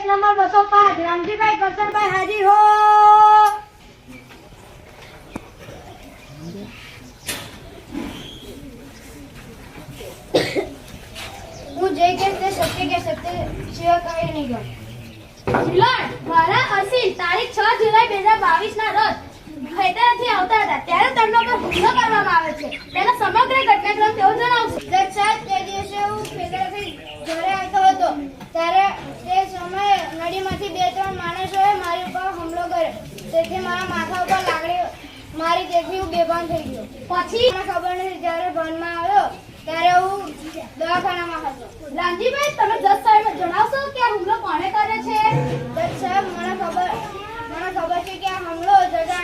Case number 205 Ramjibhai Karshanbhai હાજીર હો. હું જે કેસ તે સત્ય કે સત્ય સિવાય કઈ નહીં ગયો. મિલન, મારા અસીલ તારીખ 6 જુલાઈ 2022 ના રોજ ખેતરથી આવતા હતા ત્યારે તેમનો પર હુમલો કરવામાં આવ્યો છે. તેનો સમગ્ર ઘટનાક્રમ તેઓ જણાવશે. દસ સાત તે દિવસે હું ખેતરથી ઘરે આવતો હતો ત્યારે તે સમયે નદીમાંથી 2-3 માણસોએ મારી ઉપર હુમલો કર્યો. તેથી મારા માથા ઉપર લાકડી મારી તેથી હું બેભાન થઈ ગયો. પછી મને ખબર નથી જ્યારે ભાનમાં આવ્યો ત્યારે હું દવાખાનામાં હતો. રામજીભાઈ, તમે 10 સાહેબ જણાવશો કે આ હુમલો કોણે કર્યો છે? દસ સાહેબ મને ખબર છે કે આ હુમલો જગા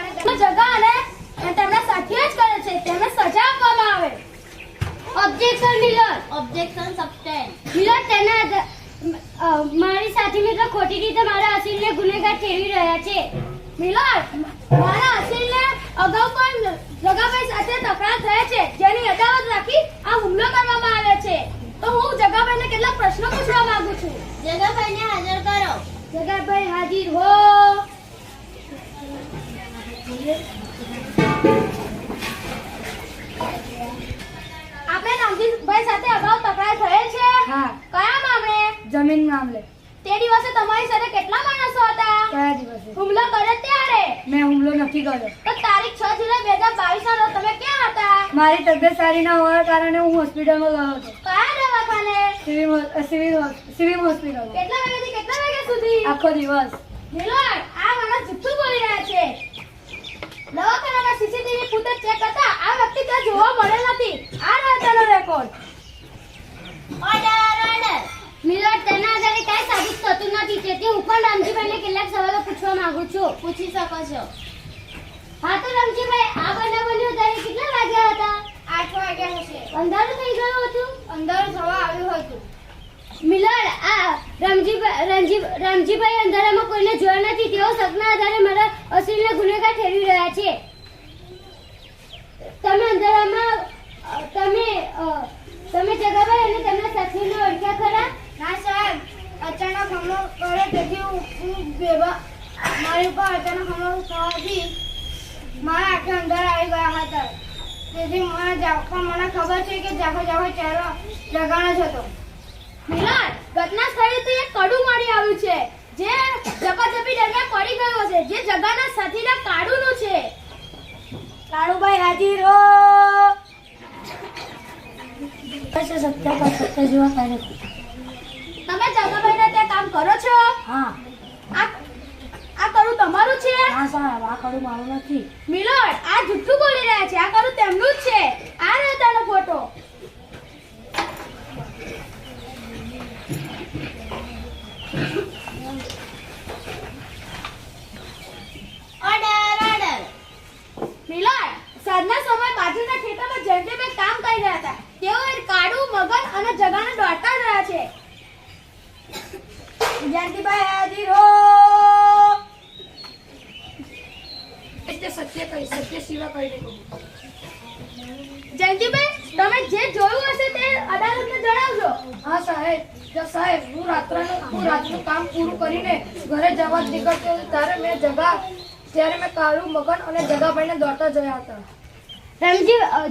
અને તેમના સાથીઓ જ કરે છે. તેમને સજા આપવામાં આવે. Objection Miller. Objection sustain. Miller, તેના મારી સાથી મિત્ર ખોટી રીતે મારા અસીલને ગુનેગાર ઠેરવી રહ્યા છે. મિલર, મારા અસીલને અગાઉ પણ જગાભાઈ સાથે તકરાર થઈ છે, જેની અદાવત રાખી આ હુમલો કરવામાં આવ્યો છે. તો હું જગાભાઈને કેટલાક પ્રશ્નો પૂછવા માંગુ છું. જગાભાઈને હાજર કરો. જગાભાઈ હાજર હો. આપણે રામજીભાઈ સાથે અગાઉ તકરાર થયેલ છે? હા. કયા મામલે? જમીન મામલે. તે દિવસે તમારી સાથે કેટલા માણસો હતા? કયા દિવસે? હુમલો કર્યો ત્યારે? મેં હુમલો નથી કર્યો. તો તારીખ 6 જુલાઈ 2022 ના રોજ તમે ક્યાં હતા? મારી તબિયત સારી ન હોવાના કારણે હું હોસ્પિટલમાં ગયો હતો. કયા દવાખાને? Civil hospital. કેટલા વાગ્યાથી કેટલા વાગ્યા સુધી? આખો દિવસ. મિલન, આ માણસ જુઠ્ઠું બોલી રહ્યા છે. દવાખાનાના સીસીટીવી ફૂટેજ ચેક કરતા આ વ્યક્તિ ત્યાં જોવા મળેલ નથી. આ રહેતાનો રેકોર્ડ. ઓર્ડર. મિલન, તેના આધારે કાંઈ સાબિત થતું નથી. તેથી હું પણ રામજીભાઈને કેટલાક સવાલો પૂછવા માંગુ છું. પૂછી શકો છો. હા, તો રામજીભાઈ, આ બનાવ બન્યો ત્યારે કેટલા વાગ્યા હતા? 8 વાગ્યા હશે. અંધારું થઈ ગયું હતું? અંધારું થવા આવ્યું હતું. મિલન, આ રામજીભાઈ અંધારામાં કોઈને જોયા નથી. તેઓ શકના આધારે મારા અસીલને ગુનેગાર ઠેરવી રહ્યા છે. તમે અંધારામાં તમે જગાભાઈ અને તેમના સાથીઓને ઓળખ્યા ખરા? ના સાહેબ, અચાનક હુમલો કર્યો તેથી મારી ઉપર અચાનક હુમલો થવાથી મારા આંખે અંધારા આવી ગયા હતા. તેથી મને ખબર છે કે જાગો ચહેરો જગાનો જ હતો. મિલન, ઘટના સ્થળેથી એક કડું મળી આવ્યું છે, જે ઝપાઝપી દરમિયાન પડી ગયું છે, જે જગાના સાથીના કાળુનું છે. કાળુભાઈ હાજીર હો. સત્ય જેવા કાર્ય. તમે જગાભાઈને ત્યાં કામ કરો છો? હા. આ કડું તમારું છે? હા સાહેબ, આ કડું મારું નથી. મિલન, આ જુઠ્ઠું બોલી રહ્યા છે. આ કડું તેમનું જ છે. આ રહેતાનો ફોટો. ઓર્ડર. મિલન, સાંજના સમયે બાજુના ખેતરમાં જયંતિભાઈ કામ કરી રહ્યા હતા. તેઓ કાળુ, મગન અને જગાને દોડતા જ રહ્યા છે. જયંતિભાઈ હાજીર હો. સત્ય સિવાય કરી દે. જયંતિભાઈ, તમે જે જોયું હશે તે અદાલતને જણાવજો. હા સાહેબ, હું રાતનું કામ પૂરું કરીને ઘરે જવા જ નીકળતો હતો ત્યારે મેં કાળુ, મગન અને જગાભાઈને દોડતા જોયા હતા.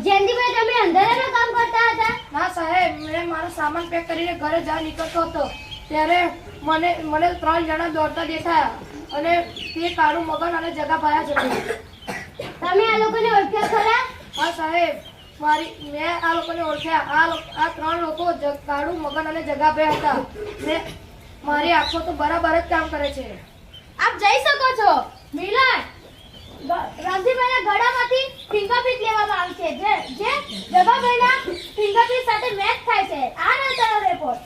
જયંતિભાઈ, તમે અંધારામાં કામ કરતા હતા? ના સાહેબ, મેં મારો સામાન પેક કરીને ઘરે જવા નીકળતો હતો ત્યારે મને 3 જણા દોડતા દેખાયા અને તે કાળુ, મગન અને જગાભાઈ જ હતા. તમે આ લોકોને ઓળખ્યા ખરા? હા સાહેબ, મેં આ લોકોને ઓળખ્યા. આ 3 લોકો કાળુ, મગન અને જગાભાઈ હતા. મારી આંખો તો બરાબર જ કામ કરે છે. આપ જઈ શકો છો. મિલન, રામજીભાઈના ગળામાંથી ફિંગરપ્રિન્ટ લેવામાં આવી છે, જે જગાભાઈના ફિંગરપ્રિન્ટ સાથે મેચ થાય છે. આ રહેતાનો રેકોર્ડ.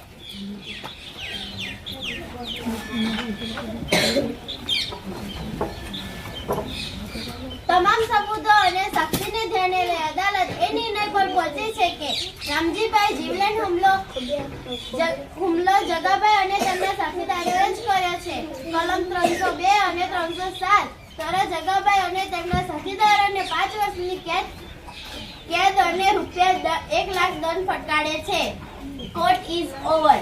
તમામ સબૂતો અને સાક્ષીને ધ્યાને લઈ અદાલત એ નિર્ણય પર પહોંચી છે કે રામજીભાઈ જીવલેણ હુમલો જગાભાઈ અને તેમના સાથીદારોએ જ કર્યો છે. કલમ 302 અને 307 દ્વારા જગાભાઈ અને તેમના સાથીદારોને 5 વર્ષની કેદ અને રૂપિયા 1 લાખ દંડ ફટકારે છે. Court is over.